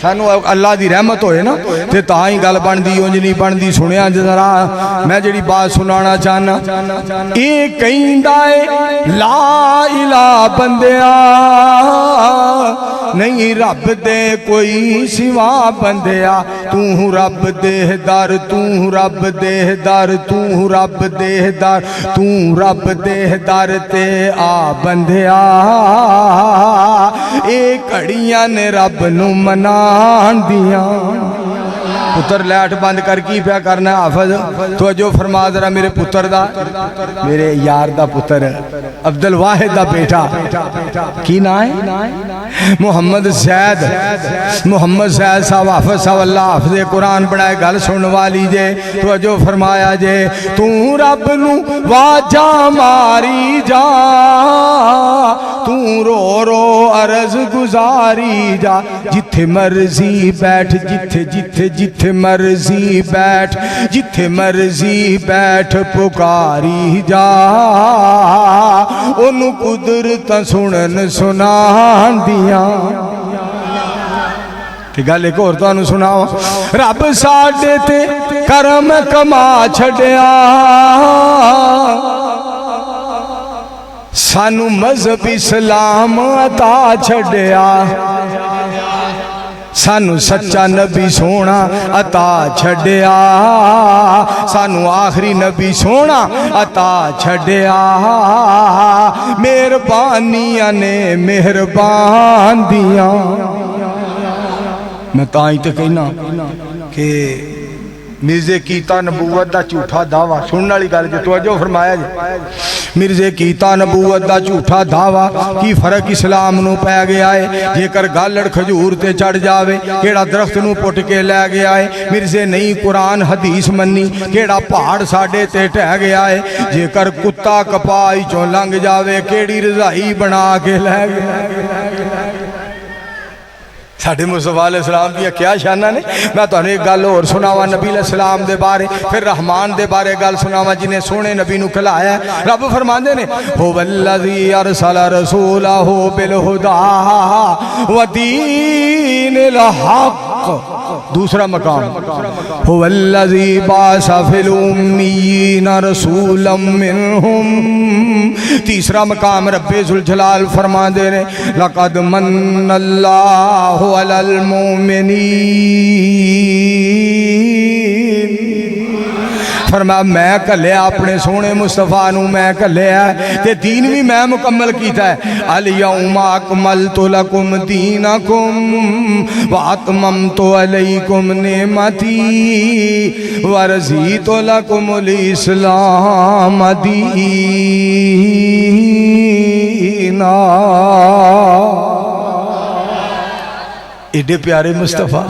سانو اللہ دی رحمت ہوئے نا تے تاہی گل بن دی اونج نہیں بن دی سنیا ذرا میں جڑی بات سنانا چاہنا ایک کہیں دائے لا الہ بندیا نہیں رب دے کوئی سوا بندیا تو رب دے در تو رب دے در تو رب دے در تو رب دے در تے آ بندیا اے کڑیاں نے رب نو منان دیاں پتر لیٹ بند کر کی پیا کرنا حافظ تو جو فرما ذرا میرے پتر دا میرے یار دا پتر عبدالواحد دا بیٹا کی نائے محمد زید صاحب حافظ صاحب اللہ حافظ قرآن بڑھائے گل سن والی جے تو جو فرمایا جے تو رب نو واجہ ماری جا تو رو رو عرض گزاری جا جتھے مرضی بیٹھ جتھے مرضی بیٹھ جتھے مرضی بیٹھ پکاری جا انہوں قدرت سنن سنان دیاں کہ گل ایک اور تو انہوں سناؤں رب ساڑھے تے کرم کما چھڑیا سانو مذہب اسلام عطا چھڑیا سانو سچا نبی سونا عطا چھڑیا سانو آخری نبی سونا عطا چھڑیا مہربانیاں نے مہربان دیاں میں تاں ہی تو کہنا کہ مرزے کیتا نبوت دا جھوٹا دعویٰ سننے والی گل جو توجہ فرمایا جی مرزے کیتا نبوت دا جھوٹا دعویٰ کی فرق اسلام نو پہ گیا ہے جے کر گالڑ کھجور تے چڑھ جاوے کیڑا درخت نو پٹ کے لے گیا ہے مرزے نہیں قرآن حدیث منی کیڑا پہاڑ ساڑے تے ٹہ گیا ہے جے کر کتا کپائی چون لنگ جاوے کیڑی رضائی بنا کے لے گیا ساڑھے مصطفیٰ علیہ السلام دیا کیا شانہ نے میں تو انہیں ایک گل اور سناوا نبی علیہ السلام دے بارے پھر رحمان دے بارے گل سناوا جنہیں سونے نبی نو کھلایا ہے رب فرمان دے نے هو الذی ارسل رسولہ بالہدی ودین الحق دوسرا مقام هو الذی باعث فی الامیین رسولا منہم تیسرا مقام رب ذوالجلال فرمان دے نے لقد من اللہ علی المؤمنین فرمایا میں کلیا اپنے سونے مصطفیٰ نو میں کلیا تے دین بھی میں مکمل کیتا ہے الیوم اکملت لکم دینکم واتممت علیکم نعمتی ورضیت لکم الاسلام دینا ایڈے پیارے مصطفیٰ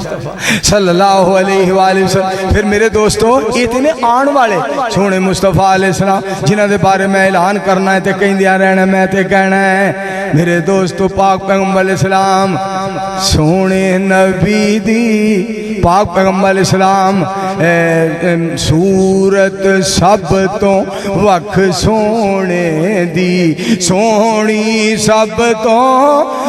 صلی اللہ علیہ وآلہ وسلم پھر میرے دوستو اتنے آن والے سونے مصطفیٰ علیہ السلام جنہاں دے بارے میں اعلان کرنا ہے تے کہیں دیا رہنا میں تے کہنا ہے میرے دوستو پاک پیغمبر علیہ السلام سونے نبی دی پاک پیغمبر علیہ السلام صورت سب تو وکھ سونے دی سونی سب تو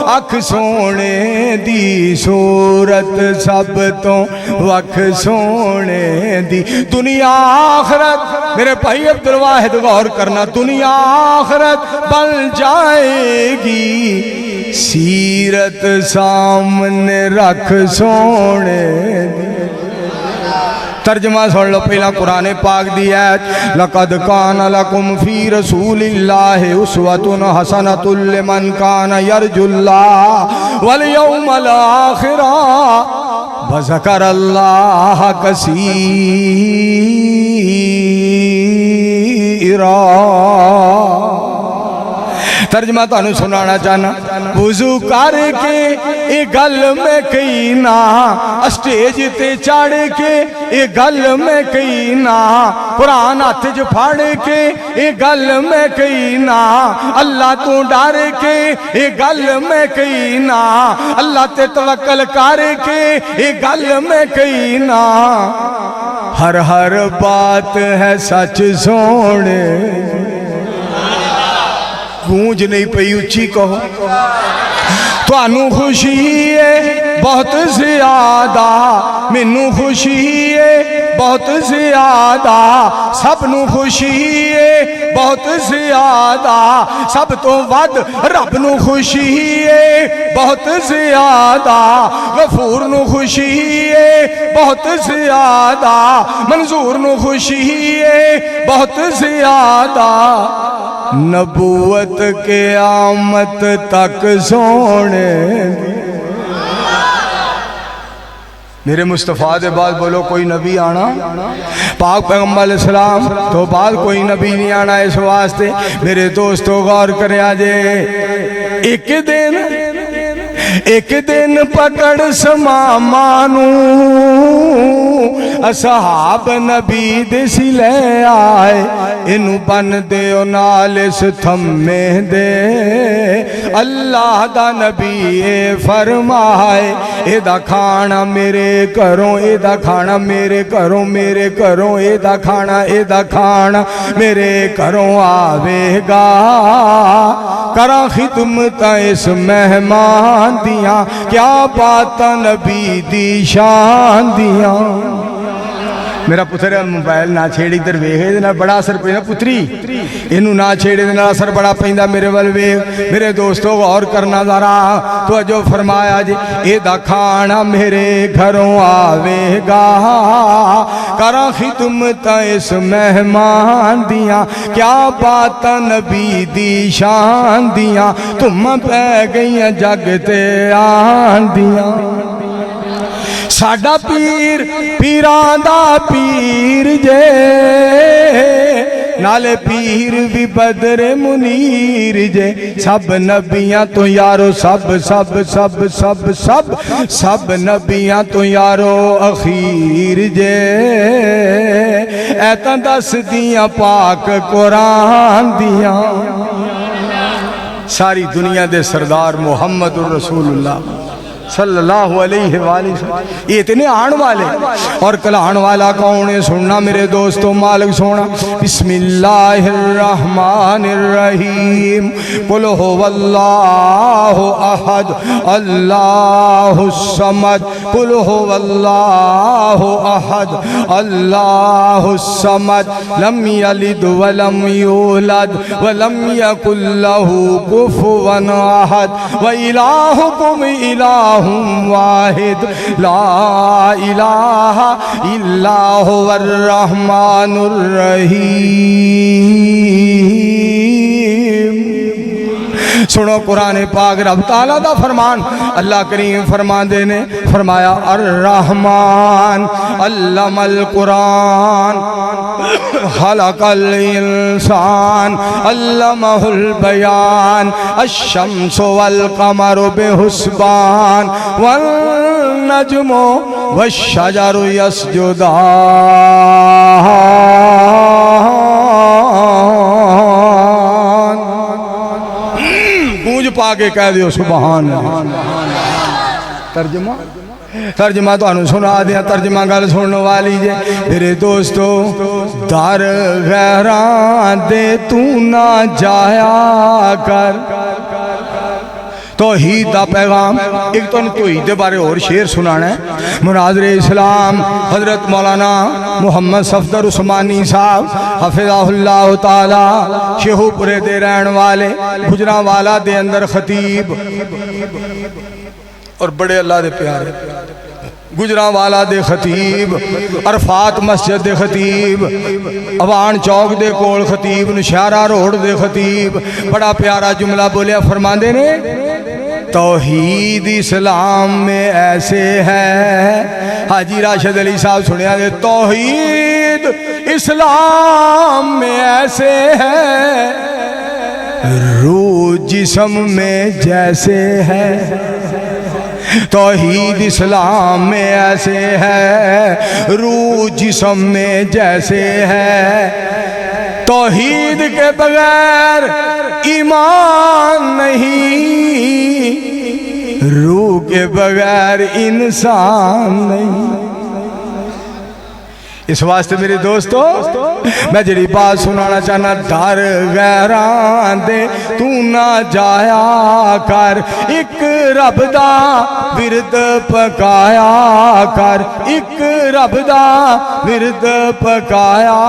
اکھ سونے دی صورت سب تو وکھ سونے دی دنیا آخرت میرے بھائی عبدالواحد غور کرنا دنیا آخرت بن جائے گی سیرت سامنے رکھ سونے دی ترجمہ سن لو پہلا قرآن پاک دی آیت لقد کان لکم فی رسول اللہ اسوۃ حسنۃ لمن کان یرجو اللہ والیوم الآخر وذکر اللہ کثیرا ترجمہ تانوں سنانا چاہنا وضو کر کے اے گل میں کئی نا اسٹیج تے چڑھ کے اے گل میں کئی نا قرآن ہاتھ جو پھاڑ کے اے گل میں کئی نا اللہ تو ڈر کے اے گل میں کئی نا اللہ تے توکل کر کے اے گل میں کئی نا ہر ہر بات ہے سچ سونے گونج نہیں پئی اچھی کہو توانوں خوشی ہے بہت زیادہ مینوں خوشی ہے بہت زیادہ سب نوں خوشی ہے بہت زیادہ سب تو ود رب نوں خوشی ہے بہت زیادہ غفور نوں خوشی ہے بہت زیادہ منظور نوں خوشی ہے بہت زیادہ نبوت قیامت تک سونے میرے مصطفیٰ دے بعد بولو کوئی نبی آنا پاک پیغمبر علیہ السلام تو بعد کوئی نبی نہیں آنا اس واسطے میرے دوستو غور کرے آجے ایک دن پکڑ سمامانو اصحاب نبی دسی لے آئے انو بن دے او نالس تھمے دے اللہ دا نبی فرمائے اے دا کھانا میرے کروں اے دا کھانا میرے کروں میرے کروں اے دا کھانا میرے کروں آوے گا کرا خدمت اس مہمان دیاں کیا باتا نبی دی شان دیاں میرا پتر موبائل نہ چھیڑی در ویکھے دے نال بڑا اثر پیندا پتری اینو نہ چھیڑے دے نال اثر بڑا پیندا میرے ول ویکھ میرے دوستو غور کرنا ذرا توجہ فرمایا جی اے دا کھانا میرے گھروں آوے گا کراں خدمت اس مہمان دیاں کیا باتاں نبی دی شان دیاں تم پہ گئیاں جگ تے آن دیاں ساڈا پیر پیران دا پیر جے نالے پیر بھی بدر منیر جے سب نبیاں تو یارو سب نبیاں تو یارو اخیر جے ایتاں دس دیاں پاک قرآن دیاں ساری دنیا دے سردار محمد الرسول اللہ صلی اللہ علیہ وآلہ وسلم یہ اتنے آن والے اور کلان والا کون ہے سننا میرے دوستو مالک سونا بسم اللہ الرحمن الرحیم قل هو اللہ احد اللہ الصمد قل هو اللہ احد اللہ الصمد لم یلد ولم یولد ولم یکن له کفوا احد وإلہکم الہ واحد لا الہ الا هو الرحمن الرحیم۔ سنو قرآن پاک رب تعالیٰ دا فرمان، اللہ کریم فرمان دینے فرمایا الرحمن علم القرآن خلق الانسان علمہ البیان الشمس والقمر بحسبان والنجم والشجر یسجدان۔ گونج پا کے کہہ دیو سبحان اللہ۔ ترجمہ تو انہوں سنا دیا، ترجمہ گل سننے والی جے میرے دوستو، در غیران دے تو نہ جایا کر۔ توحید دا پیغام ایک تو توحید دے بارے اور شعر سنانا ہے۔ مناظر اسلام حضرت مولانا محمد صفدر عثمانی صاحب حفظہ اللہ تعالی شیخو پورے دے رہن والے گجرانوالا دے اندر خطیب اور بڑے اللہ دے پیارے، گجرانوالا دے خطیب، عرفات مسجد دے خطیب، اوان چوک دے کول خطیب، نشارہ روڈ دے خطیب، بڑا پیارا جملہ بولیا فرماندے نے، توحید اسلام میں ایسے ہے۔ حاجی راشد علی صاحب سنیا دے، توحید اسلام میں ایسے ہے، روح جسم میں جیسے ہے۔ توحید اسلام میں ایسے ہے، روح جسم میں جیسے ہے۔ توحید کے بغیر ایمان نہیں، روح کے بغیر انسان نہیں۔ اس واسطے میرے دوستو میں جڑی بات سنانا چاہنا، در غیران دے تو نہ جایا کر، ایک رب دا ورد پکایا کر، ایک رب دا ورد پکایا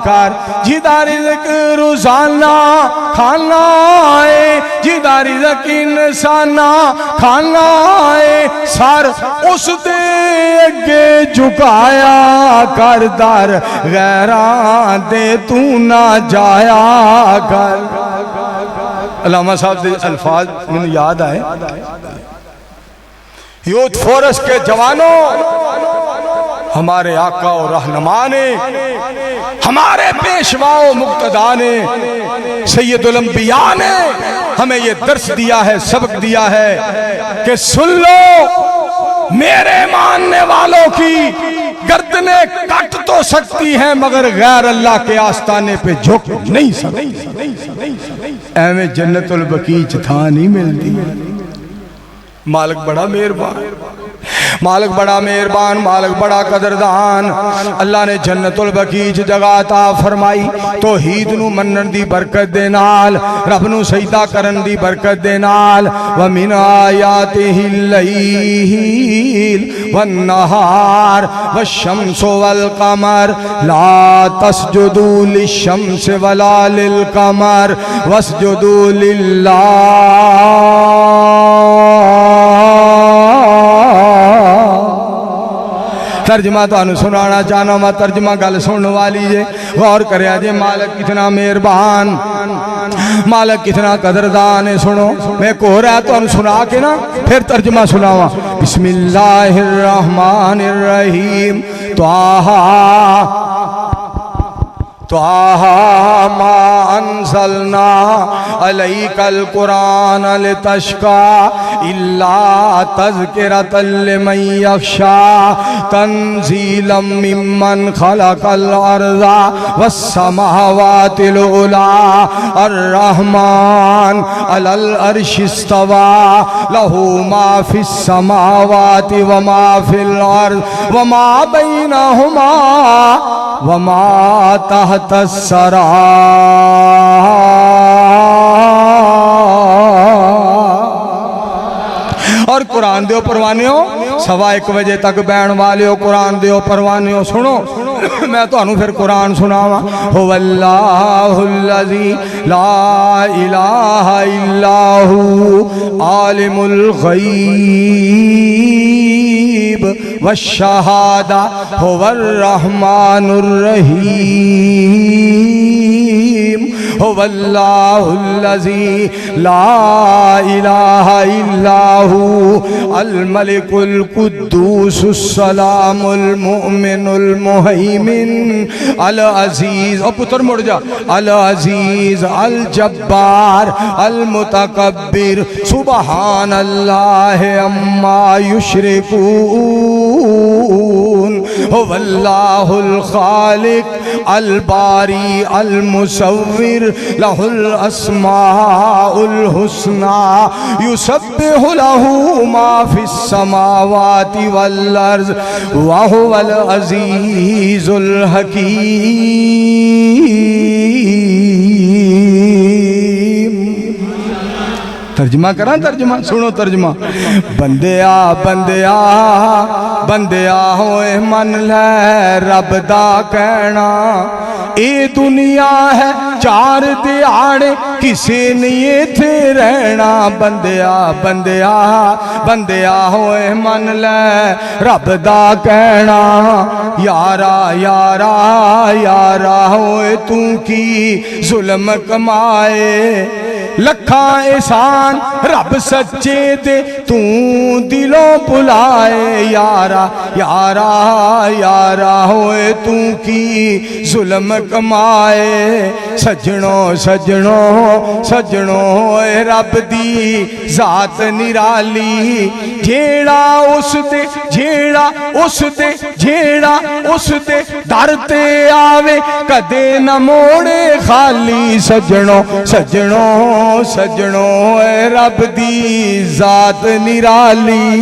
کر، جدا رزق روزانہ کھانا ہے، جدا رزق انسانہ کھانا ہے، سر اس دے اگے جھکایا کر، در غیران دے تو نہ جایا کر۔ علامہ صاحب دے الفاظ میں یاد آئے، یوتھ فورس کے جوانوں، ہمارے آقا و رہنما نے، ہمارے پیشوا و مقتدیٰ نے، سید الانبیاء نے ہمیں یہ درس دیا ہے، سبق دیا ہے کہ سن لو، میرے ماننے والوں کی گردنیں کٹ تو سکتی ہیں مگر غیر اللہ کے آستانے پہ جھک نہیں سکتی۔ ایویں جنت البقیع تھا نہیں ملتی۔ مالک بڑا مہربان، مالک بڑا مہربان، مالک بڑا قدردان۔ اللہ نے جنت البقیع جگہ عطا فرمائی توحید نو منن دی برکت دے نال، رب نو سجدہ کرن دی برکت دے نال۔ وَمِنْ آیَاتِهِ اللَّيْلُ وَالنَّهَارُ وَالشَّمْسُ وَالْقَمَرُ لَا تَسْجُدُوا لِلشَّمْسِ وَلَا لِلْقَمَرِ وَاسْجُدُوا ترجمہ تو انہوں سنانا چاہنا، میں ترجمہ گل سننے والی جے غور کریا جے، مالک کتنا مہربان، مالک کتنا قدردان ہے۔ سنو میں کو رہا ہے تو انہوں سنا کے نا پھر ترجمہ سناوا۔ بسم اللہ الرحمن الرحیم، طٰہٰ ما انزلنا علیک القرآن لتشقى الا تذکرۃ لمن یخشی تنزیلا ممن خلق الارض والسماوات العلی الرحمن علی العرش استوى له ما فی السماوات وما فی الارض وما بینہما وما تحت الثری۔ اور قرآن دیو پروانیوں، 1:15 بجے تک بین والیو قرآن دیو پروانیوں، سنو میں تانوں پھر قرآن سناواں هو اللہ الذی لا الہ الا هو عالم الغیب والشہادہ هو الرحمن الرحیم هو اللہ الذی لا الہ الا هو الملک القدوس السلام المؤمن المہیمن العزیز اور پتر مڑ جا العزیز الجبار المتکبر سبحان اللہ اما یشرکون هو اللہ الخالق الباری المصور له الاسماء الحسنى يسبح له ما في السماوات والارض وهو العزيز الحكيم ترجمہ کراں ترجمہ سنو ترجمہ بندیا بندیا بندیا ہوئے من لے رب دا کہنا اے دنیا ہے چار دیاڑے کسے نہیں تھے رہنا بندیا بندیا بندیا ہوئے من لے رب دا کہنا یارا یارا یارا ہوئے تو کی ظلم کمائے لکھاں احسان رب سچے دے تو دلوں بلائے یارا یارا یارا ہوئے تو کی ظلم کمائے سجنوں سجنوں سجنوں اے رب دی ذات نرالی جیڑا اس دے جیڑا اس دے جیڑا اس دے در تے آوے کدے نہ موڑے خالی سجنوں سجنوں سجنوں اے رب دی ذات نرالی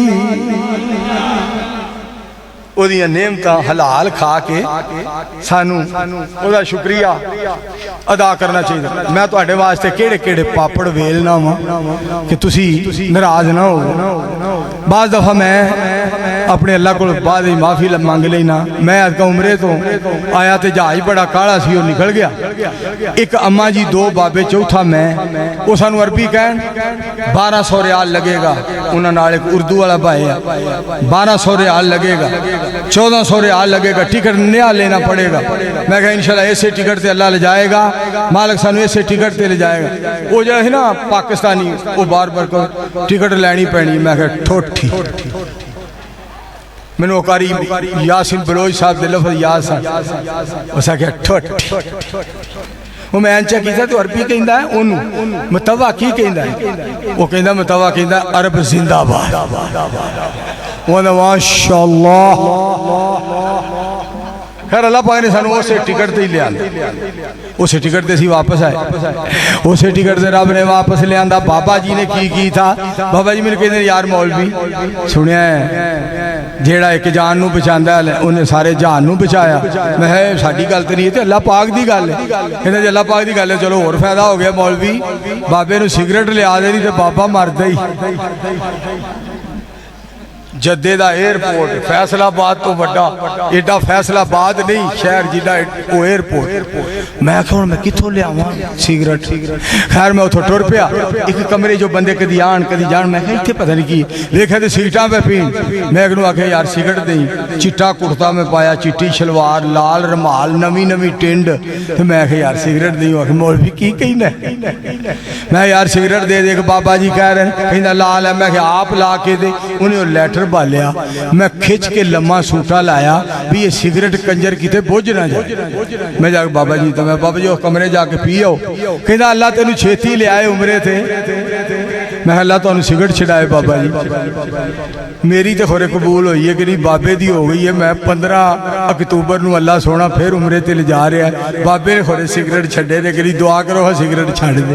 او دیاں نعمتاں حلال کھا کے سانو او دا شکریہ ادا کرنا چاہیے میں تواڈے واسطے کیڑے کیڑے پاپڑ ویلنا وا کہ تسی ناراض نہ ہو بعض دفعہ میں اپنے اللہ کو بعد ہی معافی مانگ لینا میں آج کا عمرے تو آیا تے جہاز بڑا کالا سی اور نکل گیا ایک اماں جی دو بابے چوتھا میں وہ سانو عربی کہن 1200 ریال لگے گا انہاں نال ایک اردو والا بھائی ہے 1200 ریال لگے گا 1400 ریال لگے گا ٹکٹ نیا لینا پڑے گا میں کہا انشاءاللہ ایسے ٹکٹ تے اللہ لے جائے گا مالک سانو ایسے ٹکٹ تے لے جائے گا وہ جو ہے نا پاکستانی وہ بار بار کو ٹکٹ لینی پڑنی میں کہا ٹھوٹھی میں نے وہ قاری یاسین بلوچ صاحب دے لفظ یاد سا اسا کہا ٹھوٹھی وہ میں انچہ کی تھا تو عربی کہندہ ہے انہوں متوہ کی کہندہ ہے وہ کہندہ متوہ کہندہ عرب زندہ باد وَنَا ماشاءاللہ خیر اللہ پاک نے سانو اسے ٹکٹ تے ہی لے آندے اسے ٹکٹ تے سی واپس آئے اسے ٹکٹ تے رب نے واپس لے آندہ بابا جی نے کی تھا بابا جی میں کہتے ہیں یار مولوی سنیا ہے جیڑا ایک جان نو بچاندہ ہے انہیں سارے جان نو بچایا میں ہے ساڑھی گلتے نہیں ہے اللہ پاک دی گل ہے کہتے ہیں اللہ پاک دی گل ہے چلو اور فائدہ ہو گیا مولوی بابے نو سگریٹ لے آدھے نہیں تو بابا مر دے ہی جدے دا ایئرپورٹ فیصل آباد تو بڑا ایڈا فیصل آباد نہیں شہر جیڈا وہ ایئرپورٹ میں کہوں میں کتھوں لے آواں سگریٹ خیر میں اتھو ٹر پیا ایک کمرے جو بندے کدی آن کدی جان میں کہا اتھے پتہ نہیں کی دیکھا تھے سیٹاں پہ پین میں کہوں آکھے یار سگریٹ دیں چٹا کرتا میں پایا چٹی شلوار لال رمال نوی نوی ٹینڈ میں کہا یار سگریٹ دیں مولوی کی کہیں ہے میں یار سگریٹ دے دے کہ بابا جی کہہ رہے ہیں کہیں لال ہے میں کہا آپ لا کے دے انہیں لیٹر بالیا میں کھچ کے لمحہ سوٹا لایا بھی یہ سگریٹ کنجر کی تے بوجھ نہ جائے میں جا کے بابا جی تو میں بابا جی کمرے جا کے پیو کہنا اللہ تینو چھیتی لے آئے عمرے تھے میں اللہ تو انہوں سگریٹ چھڑائے بابا جی میری تے خورے قبول ہوئی ہے کہ نہیں بابے دی ہو گئی ہے میں 15 اکتوبر نو اللہ سونا پھر عمرے تے لے جا رہے ہیں بابے نے خورے سگریٹ چھڑے دے کہ نہیں دعا کرو ہاں سگریٹ چھڑ دے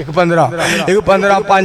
1:15 5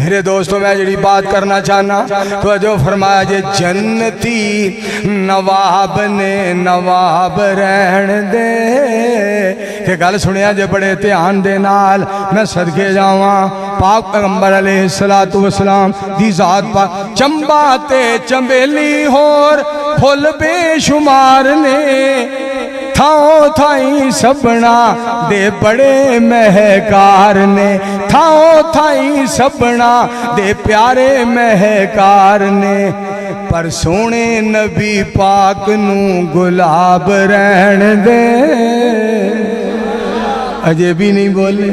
میرے دوستوں میں جڑی بات کرنا چاہنا تو جو فرمایا جے جنتی نواب نے نواب رہن دے کہ گل سنیا جے بڑے دھیان دے نال میں صدقے جاواں پاک پیغمبر علیہ السلام دی ذات پاک چمبا تے چمبیلی ہور پھل بے شمار نے تھاؤں تھائیں سبنا دے بڑے مہکار نے تھاؤں تھائیں سبنا دے پیارے مہکار نے پر سونے نبی پاک نو گلاب رہن دے اجے بھی نہیں بولے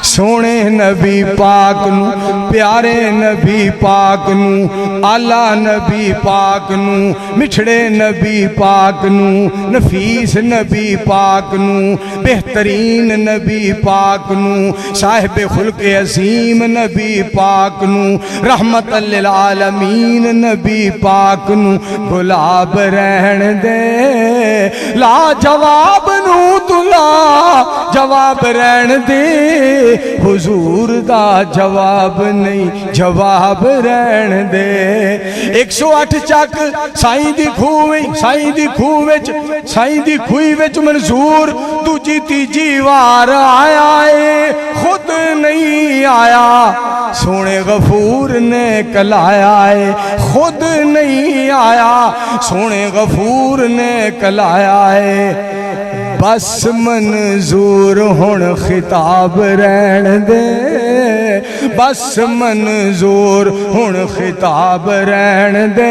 سونے نبی پاک نو پیارے نبی پاک نو آلہ نبی پاک نو مٹھڑے نبی پاک نو نفیس نبی پاک نو بہترین نبی پاک نو صاحب خلق عظیم نبی پاک نو رحمت للعالمین نبی پاک نو گلاب رہن دے لا جواب نو تو لا جواب رہن دے حضور دا جواب نہیں جواب رہن دے 108 چک سائیں دی کھوئی وچ منظور دوجی تیجی وار آیا ہے خود نہیں آیا سونے غفور نے کلایا ہے خود نہیں آیا سونے غفور نے کلایا ہے بس منظور ہن خطاب رہن دے بس منظور ہن خطاب رہن دے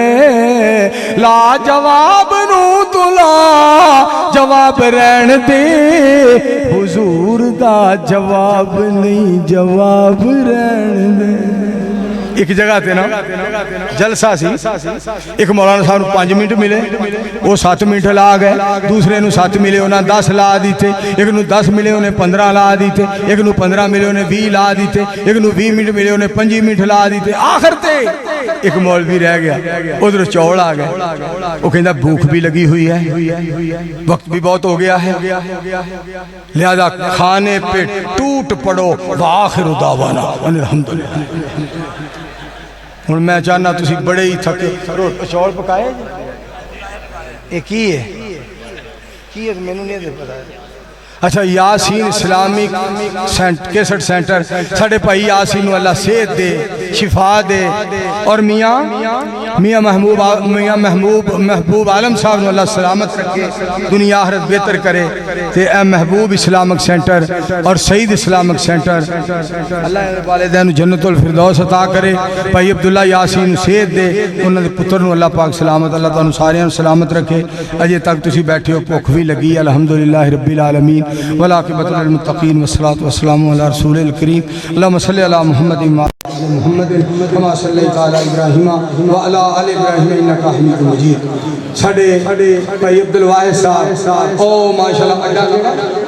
لا جواب نو تو لا جواب رہن دے حضور دا جواب نہیں جواب رہن دے ایک جگہ تے نا جلسہ سی ایک مولانا صاحب 5 منٹ ملے وہ 7 منٹ لا گئے دوسرے نو 7 ملے انہاں 10 لا دیتے ایک نو 10 ملے انہیں 15 لا دیتے ایک نو 15 ملے انہیں 20 لا دیتے ایک نو 20 منٹ ملے انہیں 5 منٹ لا دیتے آخر تے ایک مولوی رہ گیا ادھر چوڑ آ گئے وہ کہندا بھوک بھی لگی ہوئی ہے وقت بھی بہت ہو گیا ہے لہذا کھانے پہ ٹوٹ پڑو وآخر دعوانا الحمدللہ ہوں میں چاہنا تسی بڑے ہی تھکے چول پکائے یہ کی ہے میں نے نہیں پتا اچھا یاسین اسلامک کیسٹ سینٹر ساڑھے پائی یاسین نو اللہ صحت دے شفا دے اور میاں محبوب عالم صاحب نو اللہ سلامت رکھے دنیا آخرت بہتر کرے تے اے محبوب اسلامک سینٹر اور سعید اسلامک سینٹر اللہ والدین جنت الفردوس عطا کرے بھائی عبداللہ یاسین صحت دے انہوں نے پتر نو اللہ پاک سلامت اللہ تعالیٰ سارے سلامت رکھے اجے تک تسی بیٹھے ہو بھوک بھی لگی الحمدللہ رب العالمین والعاقبۃ للمتقین والصلاة والسلام علی رسول الکریم اللہم صلی علی محمد محمد کما صلیت علی ابراہیم وعلی آل ابراہیم انکا حمید مجید ساڑھے بھائی عبدالواحد صاحب او ماشاءاللہ اڈا کیڑا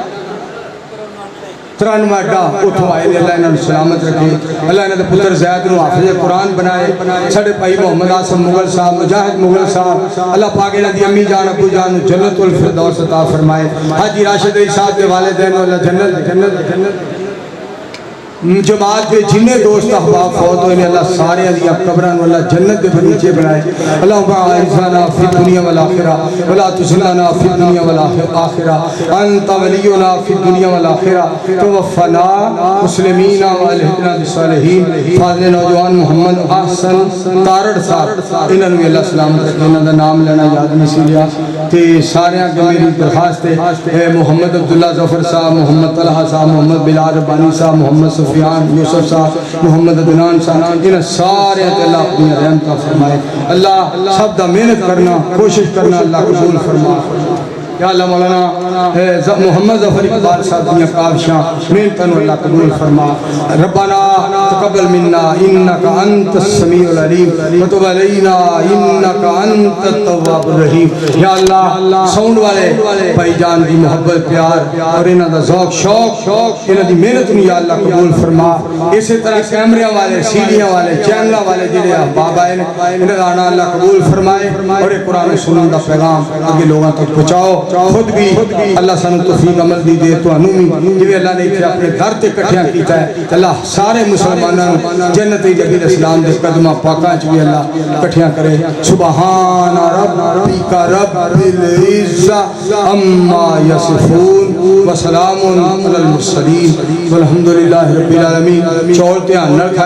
93 اڈا اتھو آئے دے اللہ انہوں سلامت رکھے اللہ انہوں پتر زید نو حافظ قرآن بنائے ساڑھے بھائی محمد آسم مغل صاحب مجاہد مغل صاحب اللہ پاک انہوں دی امی جان ابو جان جنت الفردوس عطا فرمائے حاجی راشد علی صاحب کے والدین اللہ جنت جماعت کے جنہیں دوست احباب فوت ہوئے اللہ سارے علیہ قبران واللہ جنت کے بنیچے بنائے اللہم اعزنا فی الدنیا والآخرہ ولا تزلنا فی الدنیا والآخرہ انت ولینا فی الدنیا والآخرہ توفنا مسلمین والہدنا بالصالحین فاضل نوجوان محمد احسن تارڑ صاحب انہوں نے اللہ سلامت رکھے انہوں نے نام لینا یاد نہیں سی لیا تے سارے آگے میری درخواست ہے محمد عبداللہ ظفر صاحب محمد طلحہ صاحب محمد بلال ربانی صاحب محمد سفیان یوسف صاحب محمد عدنان صاحب انہیں سارے اللہ اپنی رحمتہ فرمائے اللہ سب دا محنت کرنا کوشش کرنا اللہ قبول فرمائے یا اللہ مولانا محمد ظفر اقبال صاحب دیا کابشاں محنتاً اللہ قبول فرما ربنا تقبل منا انکا انت السمیع العلیم وتب علینا انکا انت التواب الرحیم یا اللہ ساؤنڈ والے بھائی جان دی محبت پیار اور انہاں دا ذوق شوق انہاں دی محنت نو یا اللہ قبول فرما اسی طرح کیمریاں والے سیڈیاں والے چینلہ والے جنہیں احباب آئے انہاں دا اللہ قبول فرمائے اور قرآن و سنت دا پیغام آگے لوگوں تک پہنچاؤ خود بھی اللہ سانو توفیق عمل دی دے تو انہوں بھی جو اللہ نے اپنے در تے کٹھیاں کیتا ہے اللہ سارے مسلمانوں جنت جبیل اسلام دے قدمہ پاکاں چ بھی اللہ کٹھیاں کرے سبحان ربک رب العزت عما یصفون وسلام علی المرسلین والحمدللہ رب العالمین چول دھیان نال کھایا